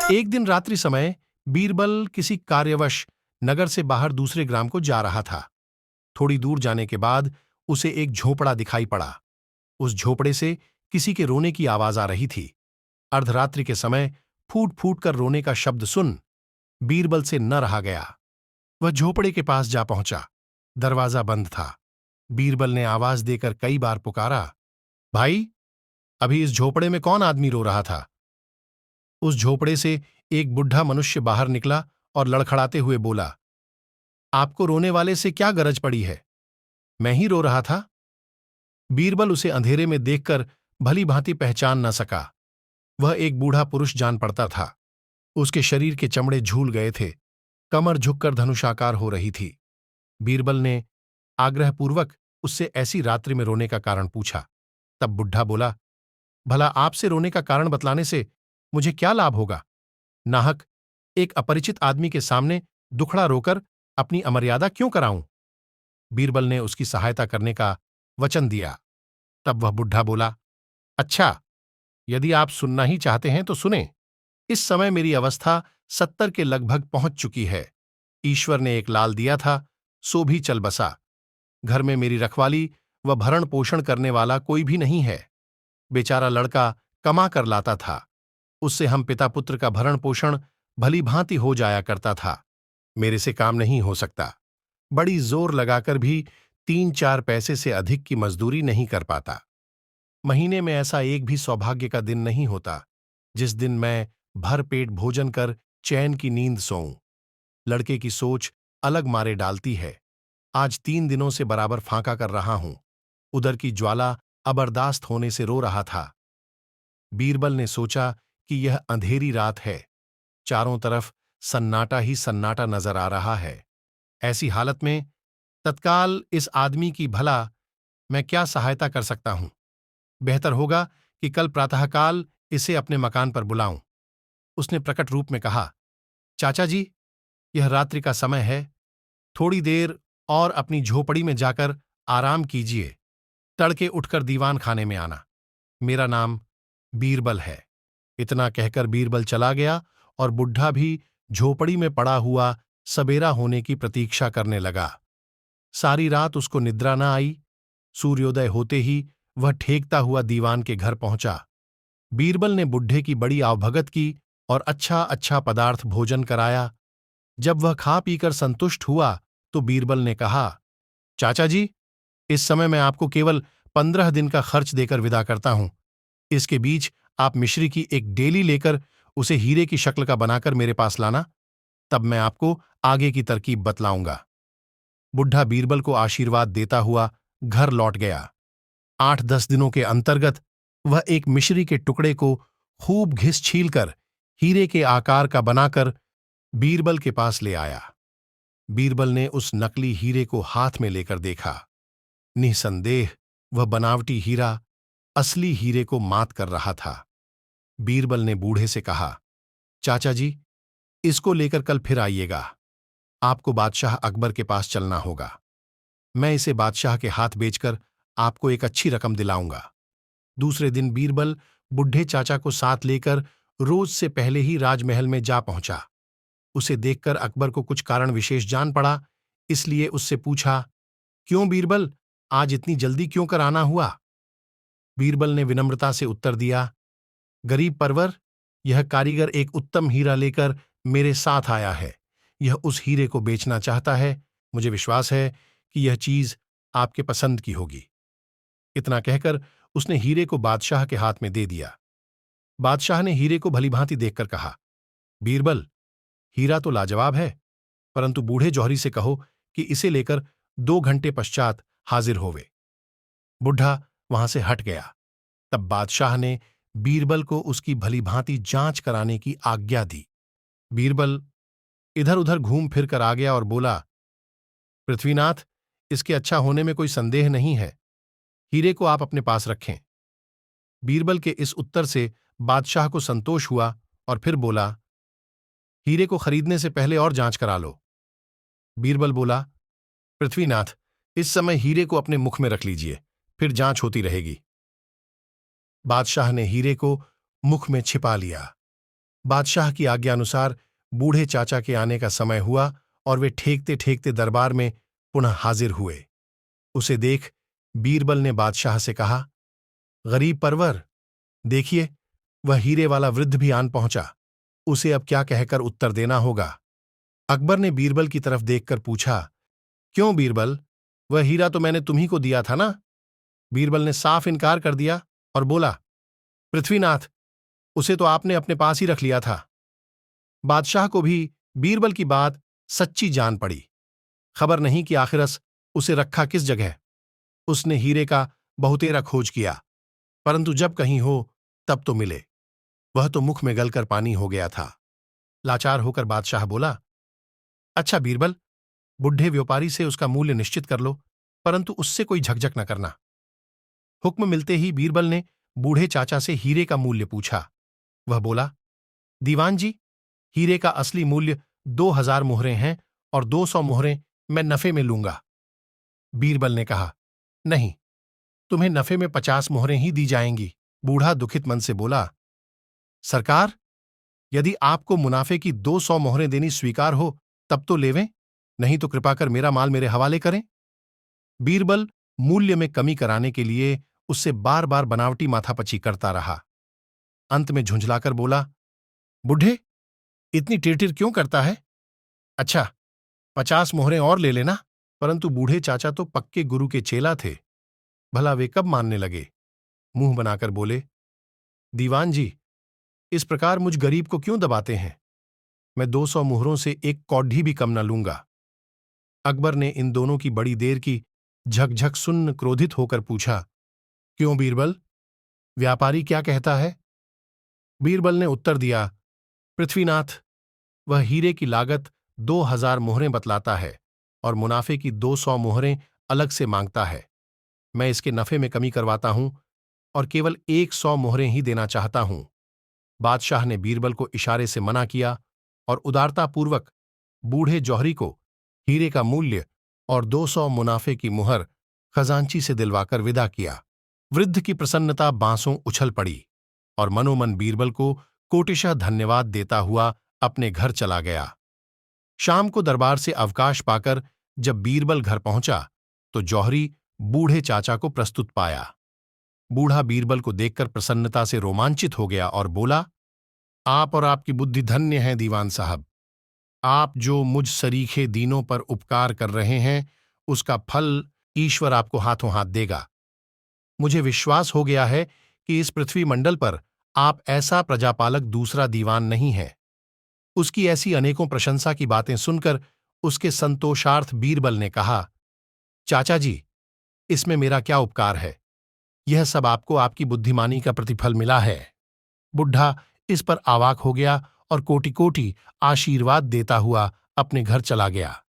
एक दिन रात्रि समय बीरबल किसी कार्यवश नगर से बाहर दूसरे ग्राम को जा रहा था। थोड़ी दूर जाने के बाद उसे एक झोपड़ा दिखाई पड़ा। उस झोपड़े से किसी के रोने की आवाज आ रही थी। अर्धरात्रि के समय फूट फूट कर रोने का शब्द सुन बीरबल से न रहा गया। वह झोपड़े के पास जा पहुंचा। दरवाजा बंद था। बीरबल ने आवाज देकर कई बार पुकारा, भाई, अभी इस झोपड़े में कौन आदमी रो रहा था? उस झोपड़े से एक बुढ़ा मनुष्य बाहर निकला और लड़खड़ाते हुए बोला, आपको रोने वाले से क्या गरज पड़ी है? मैं ही रो रहा था। बीरबल उसे अंधेरे में देखकर भली भांति पहचान न सका। वह एक बूढ़ा पुरुष जान पड़ता था। उसके शरीर के चमड़े झूल गए थे। कमर झुककर धनुषाकार हो रही थी। बीरबल ने आग्रहपूर्वक उससे ऐसी रात्रि में रोने का कारण पूछा। तब बुढ़ा बोला, भला आपसे रोने का कारण बतलाने से मुझे क्या लाभ होगा? नाहक एक अपरिचित आदमी के सामने दुखड़ा रोकर अपनी अमर्यादा क्यों कराऊं? बीरबल ने उसकी सहायता करने का वचन दिया। तब वह बुढ़ा बोला, अच्छा, यदि आप सुनना ही चाहते हैं तो सुने। इस समय मेरी अवस्था 70 के लगभग पहुंच चुकी है। ईश्वर ने एक लाल दिया था, सो भी चल बसा। घर में मेरी रखवाली व भरण पोषण करने वाला कोई भी नहीं है। बेचारा लड़का कमा कर लाता था। उससे हम पिता पुत्र का भरण पोषण भली भांति हो जाया करता था। मेरे से काम नहीं हो सकता। बड़ी जोर लगाकर भी 3-4 पैसे से अधिक की मजदूरी नहीं कर पाता। महीने में ऐसा एक भी सौभाग्य का दिन नहीं होता जिस दिन मैं भर पेट भोजन कर चैन की नींद सोऊं। लड़के की सोच अलग मारे डालती है। आज 3 दिनों से बराबर फांका कर रहा हूं। उदर की ज्वाला अबरदास्त होने से रो रहा था। बीरबल ने सोचा कि यह अंधेरी रात है। चारों तरफ सन्नाटा ही सन्नाटा नजर आ रहा है। ऐसी हालत में तत्काल इस आदमी की भला मैं क्या सहायता कर सकता हूं? बेहतर होगा कि कल प्रातःकाल इसे अपने मकान पर बुलाऊं। उसने प्रकट रूप में कहा, चाचा जी, यह रात्रि का समय है। थोड़ी देर और अपनी झोपड़ी में जाकर आराम कीजिए। तड़के उठकर दीवान खाने में आना। मेरा नाम बीरबल है। इतना कहकर बीरबल चला गया और बुढ़ा भी झोपड़ी में पड़ा हुआ सबेरा होने की प्रतीक्षा करने लगा। सारी रात उसको निद्रा न आई। सूर्योदय होते ही वह ठेकता हुआ दीवान के घर पहुंचा। बीरबल ने बुढ़े की बड़ी आवभगत की और अच्छा अच्छा पदार्थ भोजन कराया। जब वह खा पीकर संतुष्ट हुआ तो बीरबल ने कहा, चाचा जी, इस समय मैं आपको केवल 15 दिन का खर्च देकर विदा करता हूं। इसके बीच आप मिश्री की एक डेली लेकर उसे हीरे की शक्ल का बनाकर मेरे पास लाना। तब मैं आपको आगे की तरकीब बतलाऊंगा। बुढ़ा बीरबल को आशीर्वाद देता हुआ घर लौट गया। 8-10 दिनों के अंतर्गत वह एक मिश्री के टुकड़े को खूब घिस छीलकर हीरे के आकार का बनाकर बीरबल के पास ले आया। बीरबल ने उस नकली हीरे को हाथ में लेकर देखा। निसंदेह वह बनावटी हीरा असली हीरे को मात कर रहा था। बीरबल ने बूढ़े से कहा, चाचा जी, इसको लेकर कल फिर आइएगा। आपको बादशाह अकबर के पास चलना होगा। मैं इसे बादशाह के हाथ बेचकर आपको एक अच्छी रकम दिलाऊंगा। दूसरे दिन बीरबल बुढ़े चाचा को साथ लेकर रोज से पहले ही राजमहल में जा पहुंचा। उसे देखकर अकबर को कुछ कारण विशेष जान पड़ा, इसलिए उससे पूछा, क्यों बीरबल, आज इतनी जल्दी क्यों कर आना हुआ? बीरबल ने विनम्रता से उत्तर दिया, गरीब परवर, यह कारीगर एक उत्तम हीरा लेकर मेरे साथ आया है। यह उस हीरे को बेचना चाहता है। मुझे विश्वास है कि यह चीज आपके पसंद की होगी। इतना कहकर उसने हीरे को बादशाह के हाथ में दे दिया। बादशाह ने हीरे को भलीभांति देखकर कहा, बीरबल, हीरा तो लाजवाब है, परंतु बूढ़े जौहरी से कहो कि इसे लेकर 2 घंटे पश्चात हाजिर होवे। बुढ़ा वहां से हट गया। तब बादशाह ने बीरबल को उसकी भलीभांति जांच कराने की आज्ञा दी। बीरबल इधर उधर घूम फिर कर आ गया और बोला, पृथ्वीनाथ, इसके अच्छा होने में कोई संदेह नहीं है। हीरे को आप अपने पास रखें। बीरबल के इस उत्तर से बादशाह को संतोष हुआ और फिर बोला, हीरे को खरीदने से पहले और जांच करा लो। बीरबल बोला, पृथ्वीनाथ, इस समय हीरे को अपने मुख में रख लीजिए, फिर जांच होती रहेगी। बादशाह ने हीरे को मुख में छिपा लिया। बादशाह की आज्ञानुसार बूढ़े चाचा के आने का समय हुआ और वे ठेकते ठेकते दरबार में पुनः हाजिर हुए। उसे देख बीरबल ने बादशाह से कहा, गरीब परवर, देखिए, वह हीरे वाला वृद्ध भी आन पहुंचा। उसे अब क्या कहकर उत्तर देना होगा। अकबर ने बीरबल की तरफ देखकर पूछा, क्यों बीरबल, वह हीरा तो मैंने तुम्ही को दिया था ना? बीरबल ने साफ इनकार कर दिया और बोला, पृथ्वीनाथ, उसे तो आपने अपने पास ही रख लिया था। बादशाह को भी बीरबल की बात सच्ची जान पड़ी। खबर नहीं कि आखिरस उसे रखा किस जगह। उसने हीरे का बहुतेरा खोज किया, परंतु जब कहीं हो तब तो मिले। वह तो मुख में गलकर पानी हो गया था। लाचार होकर बादशाह बोला, अच्छा बीरबल, बुढ़े व्यापारी से उसका मूल्य निश्चित कर लो, परंतु उससे कोई झकझक न करना। हुक्म मिलते ही बीरबल ने बूढ़े चाचा से हीरे का मूल्य पूछा। वह बोला, दीवान जी, हीरे का असली मूल्य 2000 मुहरें हैं और 200 मुहरें मैं नफे में लूंगा। बीरबल ने कहा, नहीं, तुम्हें नफे में 50 मुहरें ही दी जाएंगी। बूढ़ा दुखित मन से बोला, सरकार, यदि आपको मुनाफे की 200 मोहरें देनी स्वीकार हो तब तो लेवें, नहीं तो कृपा कर मेरा माल मेरे हवाले करें। बीरबल मूल्य में कमी कराने के लिए उससे बार बार बनावटी माथापची करता रहा। अंत में झुंझलाकर बोला, बुढ़े, इतनी टिरटिर क्यों करता है? अच्छा, 50 मोहरें और ले लेना। परंतु बूढ़े चाचा तो पक्के गुरु के चेला थे। भला वे कब मानने लगे? मुंह बनाकर बोले, दीवान जी, इस प्रकार मुझ गरीब को क्यों दबाते हैं? मैं 200 मुहरों से एक कौडी भी कम न लूंगा। अकबर ने इन दोनों की बड़ी देर की झकझक सुन्न क्रोधित होकर पूछा, क्यों बीरबल, व्यापारी क्या कहता है? बीरबल ने उत्तर दिया, पृथ्वीनाथ, वह हीरे की लागत 2000 मुहरें बतलाता है और मुनाफे की 200 मुहरें अलग से मांगता है। मैं इसके नफे में कमी करवाता हूं और केवल 100 मुहरें ही देना चाहता हूं। बादशाह ने बीरबल को इशारे से मना किया और उदारतापूर्वक बूढ़े जौहरी को हीरे का मूल्य और 200 मुनाफे की मुहर खजांची से दिलवाकर विदा किया। वृद्ध की प्रसन्नता बांसों उछल पड़ी और मनोमन बीरबल को कोटिशः धन्यवाद देता हुआ अपने घर चला गया। शाम को दरबार से अवकाश पाकर जब बीरबल घर पहुंचा तो जौहरी बूढ़े चाचा को प्रस्तुत पाया। बूढ़ा बीरबल को देखकर प्रसन्नता से रोमांचित हो गया और बोला, आप और आपकी बुद्धि धन्य है दीवान साहब। आप जो मुझ सरीखे दीनों पर उपकार कर रहे हैं, उसका फल ईश्वर आपको हाथों हाथ देगा। मुझे विश्वास हो गया है कि इस पृथ्वी मंडल पर आप ऐसा प्रजापालक दूसरा दीवान नहीं है। उसकी ऐसी अनेकों प्रशंसा की बातें सुनकर उसके संतोषार्थ बीरबल ने कहा, चाचा जी, इसमें मेरा क्या उपकार है? यह सब आपको आपकी बुद्धिमानी का प्रतिफल मिला है। बुढ़ा इस पर आवाक हो गया और कोटि कोटि आशीर्वाद देता हुआ अपने घर चला गया।